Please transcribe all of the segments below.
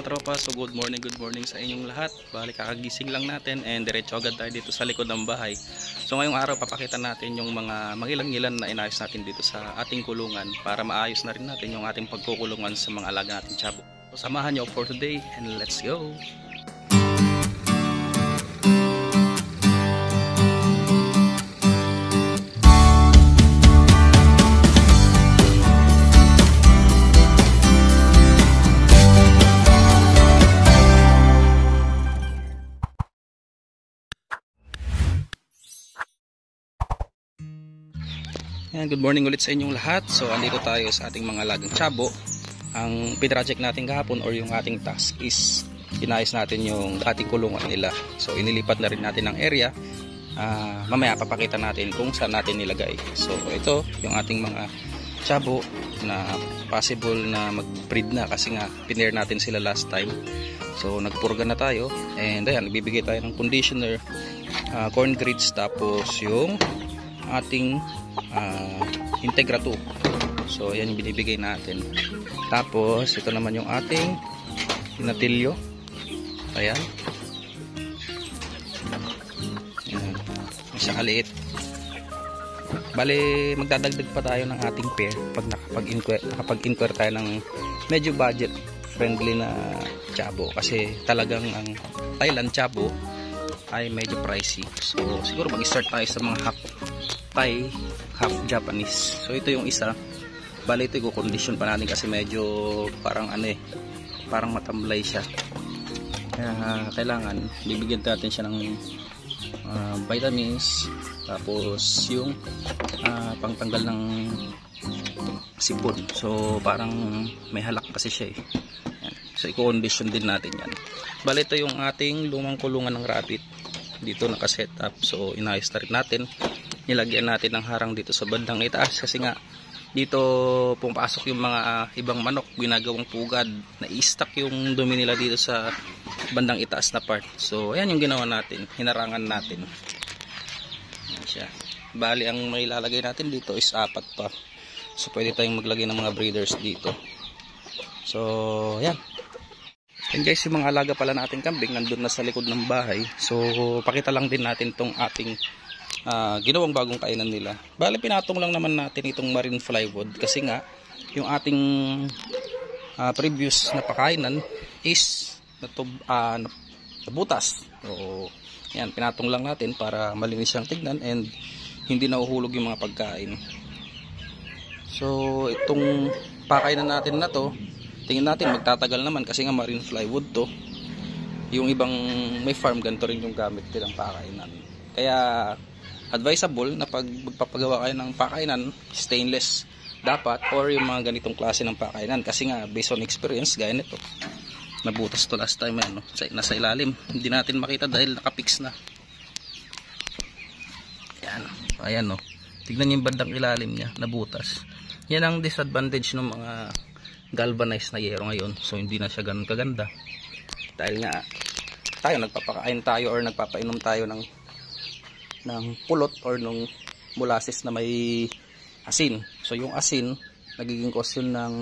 mga tropa, so good morning sa inyong lahat. Balik kakagising lang natin and diretso agad tayo dito sa likod ng bahay. So ngayong araw papakita natin yung mga mangilan-ngilan na inayos natin dito sa ating kulungan para maayos na rin natin yung ating pagkukulungan sa mga alaga nating tiyabo. So samahan nyo for today and let's go! Yan, good morning ulit sa inyong lahat. So andito tayo sa ating mga alagang tiyabo. Ang pinroject natin kahapon or yung ating task is inayos natin yung ating kulungan nila. So inilipat na rin natin ang area. Mamaya papakita natin kung saan natin nilagay. So ito yung ating mga tiyabo na possible na mag-breed na kasi nga pinair natin sila last time. So nagpurga na tayo and ayan, nagbibigay tayo ng conditioner, corn grits, tapos yung ating Integra 2. So ayan yung binibigay natin. Tapos ito naman yung ating pinatilyo. Ayan. Ayan. Isang kaliit. Bale magdadagdag pa tayo ng ating pair pag nakapag-inquire tayo ng medyo budget friendly na tiyabo. Kasi talagang ang Thailand tiyabo ay medyo pricey. So siguro mag-start tayo sa mga half Thai, half Japanese. So ito yung isa. Bale ito i-condition pa natin kasi medyo parang parang matamlay siya. Kaya kailangan bibigyan natin siya ng vitamins, tapos yung pangtanggal ng sipon. So parang may halak kasi siya eh. Yan. So i-condition din natin yan. Bale ito yung ating lumang kulungan ng rabbit. Dito nakaset up. So inayos na rin natin. Nilagyan natin ng harang dito sa bandang itaas kasi nga dito pumapasok yung mga ibang manok, ginagawang pugad, na i-stack yung dumi nila dito sa bandang itaas na part. So ayan yung ginawa natin, hinarangan natin. Ayan siya. Bali ang may lalagay natin dito is 4 pa. So pwede tayong maglagay ng mga breeders dito. So ayan. And guys, yung mga alaga pala natin kambing nandun na sa likod ng bahay. So pakita lang din natin tong ating ginawang bagong kainan nila. Bale pinatong lang naman natin itong marine plywood kasi nga yung ating previous na pakainan is nabutas. So yan, pinatong lang natin para malinis siyang tignan and hindi nahuhulog yung mga pagkain. So itong pakainan natin na to, tingin natin magtatagal naman kasi nga marine plywood to. Yung ibang may farm ganito rin yung gamit nilang pakainan. Kaya advisable na pag magpapagawa kayo ng pakainan, stainless dapat or yung mga ganitong klase ng pakainan kasi nga based on experience gaya nito. Nabutas to last time no? Nasa ilalim. Hindi natin makita dahil nakapix na. Ayan. Ayan no. Tignan niyo yung bandang ilalim niya, nabutas. Yan ang disadvantage ng mga galvanized na yero ngayon. So hindi na siya ganun kaganda. Dahil nga tayo nagpapakain tayo or nagpapainom tayo ng pulot or nung molasses na may asin. So yung asin nagiging cause yun ng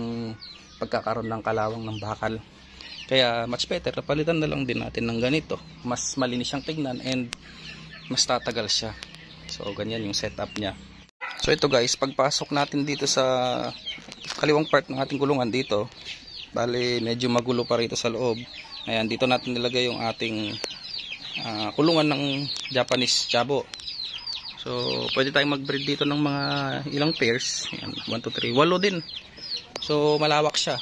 pagkakaroon ng kalawang ng bakal. Kaya much better napalitan na lang din natin ng ganito. Mas malinis siyang tignan and mas tatagal siya. So ganyan yung setup niya. So ito guys, pagpasok natin dito sa kaliwang part ng ating kulungan dito, bali medyo magulo pa rito sa loob. Ayan, dito natin nilagay yung ating kulungan ng Japanese tiyabo. So pwede tayong mag-breed dito ng mga ilang pairs. Ayan, 1, 2, 3, 8 din. So malawak siya,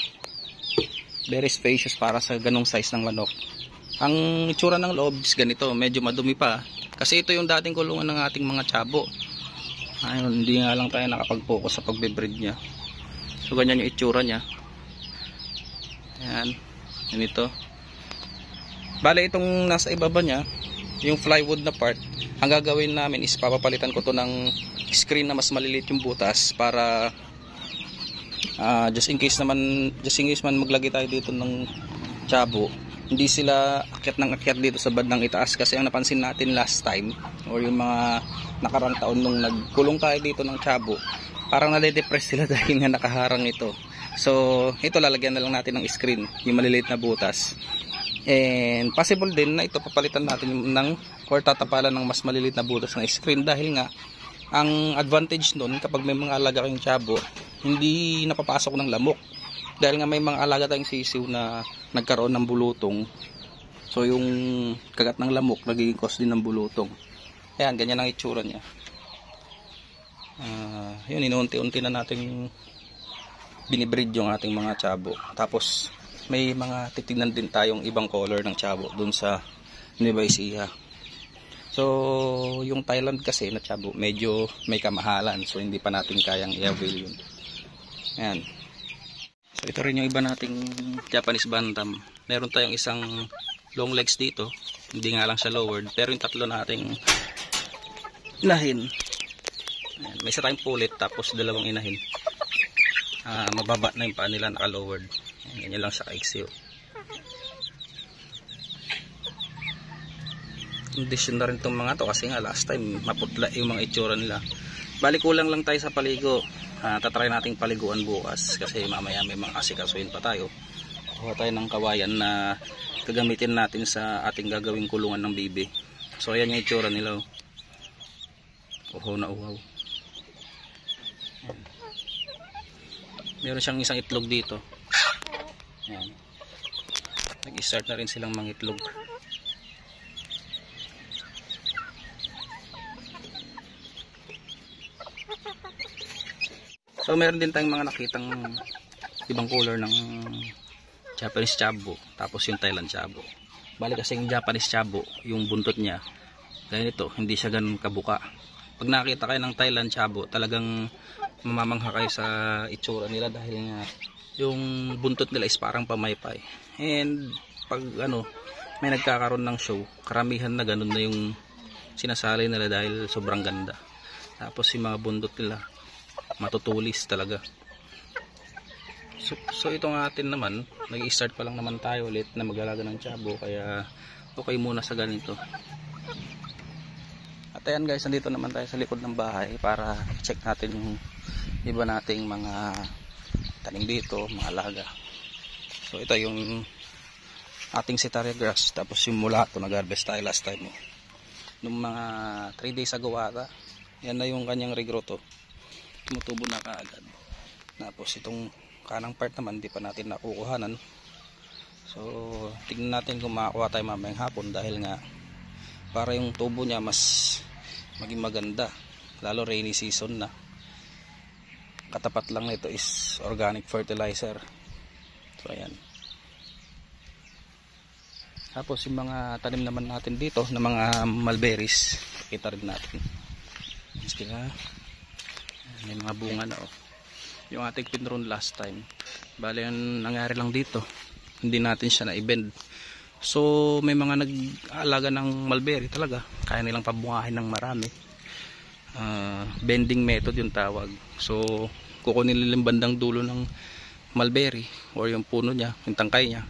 very spacious para sa ganong size ng manok. Ang itsura ng loob is ganito, medyo madumi pa kasi ito yung dating kulungan ng ating mga tiyabo. Ayun, hindi nga lang tayo nakapag-focus sa pagbe-breed niya. So ganyan yung itsura niya. Ayan, ganito. Bale itong nasa ibaba niya, yung plywood na part, ang gagawin namin is papapalitan ko to ng screen na mas maliliit yung butas para just in case man maglagay tayo dito ng tiyabo, hindi sila akyat ng akyat dito sa bandang itaas. Kasi ang napansin natin last time or yung mga nakarang taon nung nagkulong tayo dito ng tiyabo, parang nade-depress sila dahil nga nakaharang ito. So ito lalagyan na lang natin ng screen, yung maliliit na butas. And possible din na ito papalitan natin ng or tatapalan ng mas maliliit na butas na screen, dahil nga ang advantage nun kapag may mga alaga kayong tiyabo, hindi napapasok ng lamok. Dahil nga may mga alaga tayong sisiw na nagkaroon ng bulutong. So yung kagat ng lamok nagiging cause din ng bulutong. Ayan, ganyan ang itsura niya. Yun, inuunti-unti na nating binibreed yung ating mga tiyabo. Tapos may mga titignan din tayong ibang color ng tiyabo dun sa Nueva Ecija. So yung Thailand kasi na tiyabo medyo may kamahalan, so hindi pa natin kayang i-avail yun. Ayan. So ito rin yung iba nating Japanese bantam. Meron tayong isang long legs dito, hindi nga lang siya lowered, pero yung tatlo nating inahin, ayan, may isa tayong pulit tapos dalawang inahin. Mababa na yung paa nila, naka-lowered. Ganyan lang sa kaiksi. Condition na rin itong mga to kasi nga last time maputla yung mga itsura nila. Bali kulang lang tayo sa paligo. Tatry nating paliguan bukas kasi mamaya may mga asikasuhin pa tayo. Kuha tayo ng kawayan na gagamitin natin sa ating gagawing kulungan ng bibi. So ayan yung itsura nila. Uhaw na uhaw. Meron siyang isang itlog dito. Ayan. Nag-start na rin silang mangitlog. So meron din tayong mga nakitang ibang color ng Japanese Chabo, tapos yung Thailand Chabo. Bali kasi yung Japanese Chabo, yung buntot niya ganito, hindi siya ganun kabuka. Pag nakita kayo ng Thailand Chabo, talagang mamamangha kayo sa itsura nila dahil nga yung buntot nila is parang pamaypay. And pag may nagkakaroon ng show, karamihan na ganun na yung sinasali nila dahil sobrang ganda. Tapos yung mga buntot nila matutulis talaga. So itong atin naman, nag-i-start pa lang naman tayo ulit na mag-alaga ng Chabo, kaya okay muna sa ganito. At ayan guys, nandito naman tayo sa likod ng bahay para check natin yung iba nating mga tanim dito, mga alaga. So ito yung ating sitaria grass, tapos yung mulato, nag-harvest tayo last time nung mga 3 days ago ata. Yan na yung kanyang regrowth, tumutubo na kaagad. Tapos itong kanang part naman di pa natin nakukuhanan. So tignan natin kung makakuha tayo mamayang hapon, dahil nga para yung tubo niya mas maging maganda, lalo rainy season na. Katapat lang nito is organic fertilizer. So ayan. Tapos yung mga tanim naman natin dito na mga mulberries, kita rin natin. Sila, may mga bunga na yung ating pinron last time. Bale yung nangyari lang dito, hindi natin siya na-i-bend. So may mga nag-aalaga ng mulberry talaga, kaya nilang pabungahin ng marami. Bending method yung tawag. So kukunin nila yung bandang dulo ng mulberry or yung puno niya, yung tangkay niya,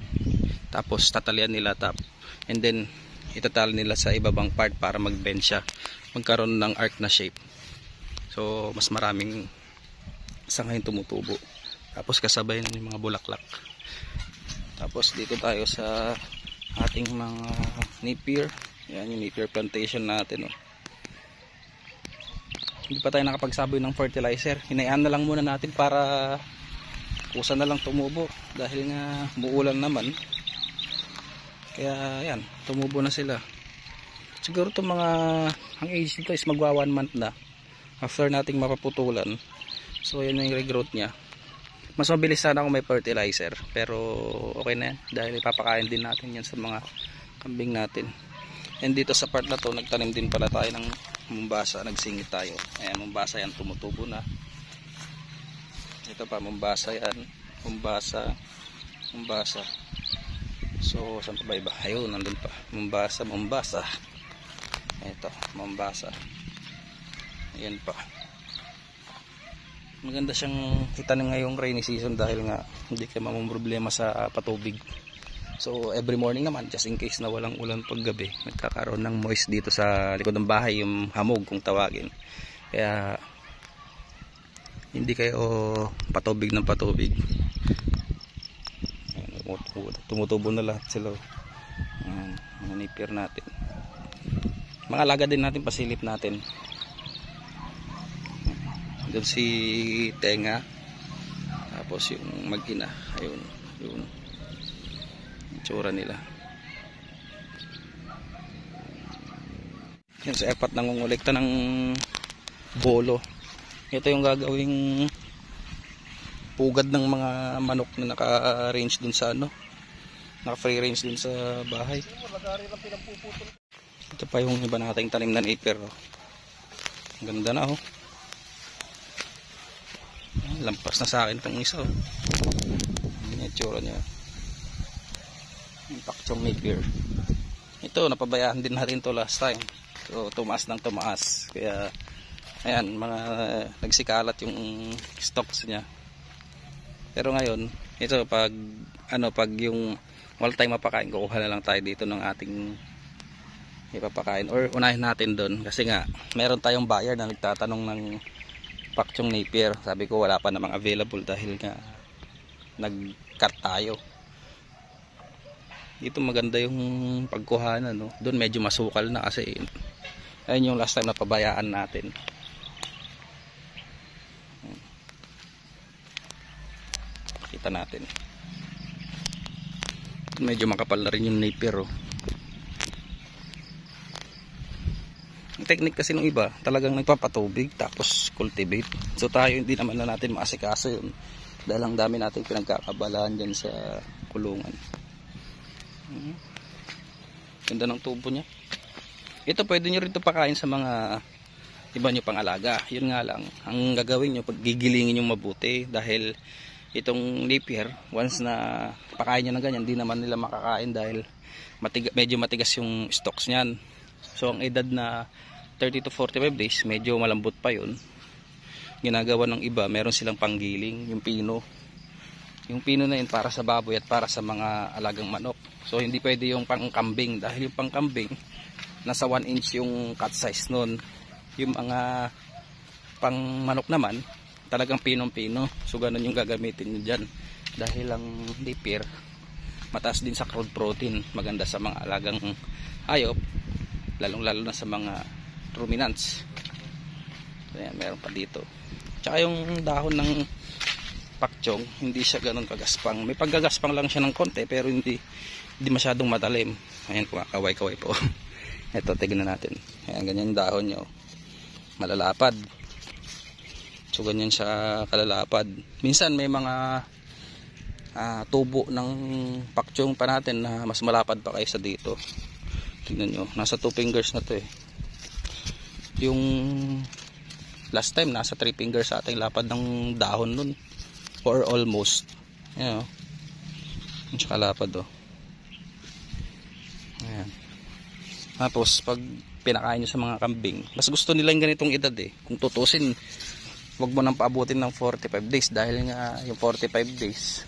tapos tatalian nila and then itatali nila sa ibabang part para mag-bend siya, magkaroon ng arc na shape. So mas maraming sangay tumutubo, tapos kasabay na yung mga bulaklak. Tapos dito tayo sa ating mga napier. Yan yung napier plantation natin Hindi pa tayo nakapagsaboy ng fertilizer, hinayaan na lang muna natin para kusa na lang tumubo, dahil nga muulan naman. Kaya yan, tumubo na sila. Siguro itong mga ang age nito is magwa 1 month na after nating mapaputulan. So yan yung regrowth nya. Mas mabilis sana kung may fertilizer, pero okay na yan dahil ipapakain din natin yan sa mga kambing natin. And dito sa part na to, nagtanim din pala tayo ng Mombasa, nagsingit tayo. Ayan, Mombasa yan, tumutubo na. Ito pa, Mombasa yan, Mombasa. So saan pa ba iba? Ayun, nandun pa, Mombasa. Ito, Mombasa. Ayan pa. Maganda siyang itanim ngayong rainy season dahil nga hindi ka mamumroblema sa patubig. So every morning naman, just in case na walang ulan paggabi, nagkakaroon ng moist dito sa likod ng bahay, yung hamog kung tawagin. Kaya hindi kayo patubig ng patubig. Tumutubo na lahat sila. Mga nipir natin, mga alaga din natin, pasilip natin. Doon si Tenga, tapos yung mag-ina, ayun, yun itsura nila. Yan sa apat nangungulekta ng bolo. Ito yung gagawing pugad ng mga manok na naka-range dun sa ano, naka-free range dun sa bahay. Ito pa yung iba nating tanim na napier. Ganda na oh. Lampas na sa akin itong isa oh. Yung itsura niya. Yung pakchong napier. Ito napabayaan din natin to last time. So tumaas ng tumaas. Kaya ayan, mga nagsikalat yung stocks niya. Pero ngayon, ito pag pag yung all time mapakain, kukuha na lang tayo dito ng ating ipapakain, or unahin natin doon kasi nga meron tayong buyer na nagtatanong ng pakchong napier. Sabi ko wala pa namang available dahil nga nag-cut tayo. Dito maganda yung pagkuhanan, no? Doon medyo masukal na kasi ayun yung last time na pabayaan natin. Kita natin. Medyo makapal na rin yung napier oh. Ang technique kasi ng iba talagang nagpapatubig tapos cultivate. So tayo hindi naman na natin maasikaso yun dahil ang dami nating pinagkakabalaan dyan sa kulungan. Ganda ng tubo nya. Ito pwede nyo rin ito pakain sa mga iba nyo pang alaga. Yun nga lang, ang gagawin nyo pag gigilingin nyo mabuti dahil itong napier once na pakain nyo na ganyan, hindi naman nila makakain dahil medyo matigas yung stocks nyan. So ang edad na 30 to 45 days, medyo malambot pa yun. Ginagawa ng iba, meron silang panggiling, yung pino. Yung pino na yun para sa baboy at para sa mga alagang manok. So hindi pwede yung pangkambing dahil yung pangkambing nasa 1 inch yung cut size nun. Yung mga pang manok naman talagang pinong-pino. So ganun yung gagamitin nyo dyan. Dahil ang napier mataas din sa crude protein, maganda sa mga alagang hayop, lalong-lalo na sa mga ruminants. So yan, meron pa dito. Tsaka yung dahon ng pakchong, hindi siya ganun kagaspang. May paggagaspang lang siya ng konti pero hindi masyadong matalim. Ayan, kumakaway-kaway po. Ito, tignan natin. Ayan, ganyan yung dahon nyo. Malalapad. So ganyan siya kalalapad. Minsan may mga tubo ng pakchong pa natin na mas malapad pa kaysa dito. Tingnan nyo, nasa 2 fingers na to eh. Yung last time nasa 3 fingers sa ating lapad ng dahon nun, or almost. Ayan o, yung siya kalapad o. Ayan. Tapos pag pinakain nyo sa mga kambing, mas gusto nila yung ganitong edad eh. Kung tutusin, wag mo nang paabutin ng 45 days dahil nga yung 45 days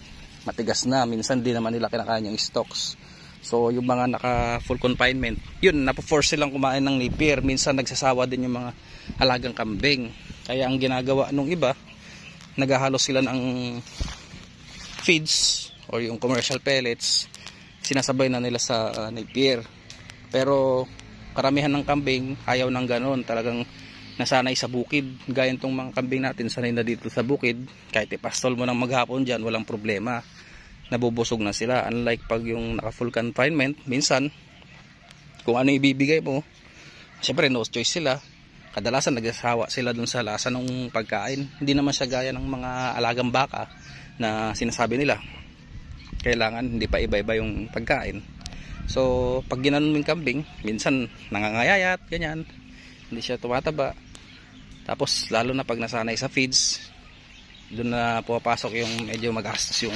matigas na, minsan di naman nila kinakain yung stocks. So yung mga naka full confinement, yun, napo-force silang kumain ng napier. Minsan nagsasawa din yung mga alagang kambing. Kaya ang ginagawa nung iba, naghahalos sila ng feeds or yung commercial pellets, sinasabay na nila sa napier. Pero karamihan ng kambing ayaw ng ganon, talagang nasanay sa bukid. Gaya itong mga kambing natin, sanay na dito sa bukid. Kahit ipastol mo ng maghapon dyan, walang problema, nabubusog na sila. Unlike pag yung naka full confinement, minsan kung ano ibibigay mo, syempre no choice sila. Kadalasan nagsasawa sila dun sa lasa ng pagkain. Hindi naman siya gaya ng mga alagang baka na sinasabi nila kailangan hindi pa iba-iba yung pagkain. So pag ginanon yung kambing, minsan nangangayayat, ganyan, hindi siya tumataba. Tapos lalo na pag nasanay sa feeds, doon na pumapasok yung medyo magastos yung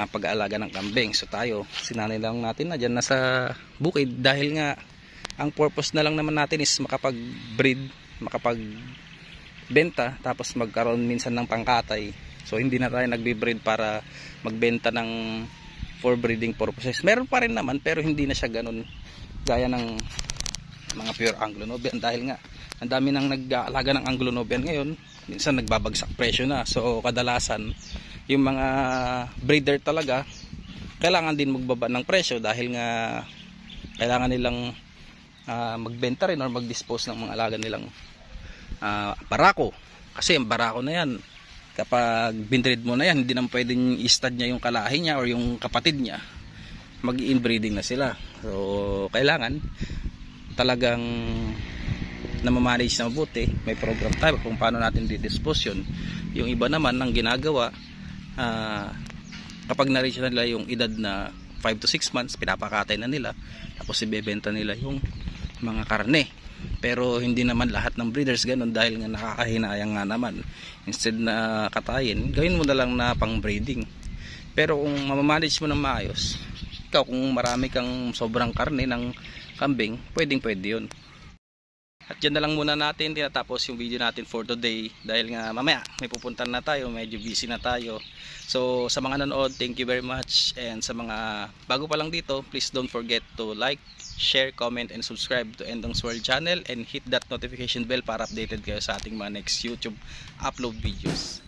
pag-aalaga ng kambing. So tayo, sinanay lang natin na dyan nasa bukid dahil nga ang purpose na lang naman natin is makapag-breed, makapag-benta, tapos magkaroon minsan ng pangkatay. So hindi na tayo nagbe-breed para magbenta ng for breeding purposes. Meron pa rin naman pero hindi na siya ganun gaya ng mga pure Anglo-Nubian, dahil nga ang dami nang nag-aalaga ng Anglo-Nubian ngayon, minsan nagbabagsak presyo na. So kadalasan yung mga breeder talaga kailangan din magbaba ng presyo dahil nga kailangan nilang magbenta rin or mag-dispose ng mga alaga nilang barako. Kasi ang barako na yan, kapag binbreed mo na yan, hindi naman pwedeng i-stud niya yung kalahi niya or yung kapatid niya, mag-inbreeding na sila. So kailangan talagang namamanage na mabuti, may program tayo kung paano natin di-dispose yun. Yung iba naman ang ginagawa, kapag na-reach na nila yung edad na 5 to 6 months, pinapakatay na nila, tapos ibebenta nila yung mga karne. Pero hindi naman lahat ng breeders ganun, dahil nga nakakahinayang nga naman. Instead na katayin, gawin mo na lang na pang breeding. Pero kung mamamanage mo ng maayos, ikaw kung marami kang sobrang karne ng kambing, pwede yun. At dyan na lang muna natin tinatapos yung video natin for today, dahil nga mamaya may pupuntan na tayo, medyo busy na tayo. So sa mga nanood, thank you very much, and sa mga bago pa lang dito, please don't forget to like, share, comment, and subscribe to Endong's World channel, and hit that notification bell para updated kayo sa ating mga next YouTube upload videos.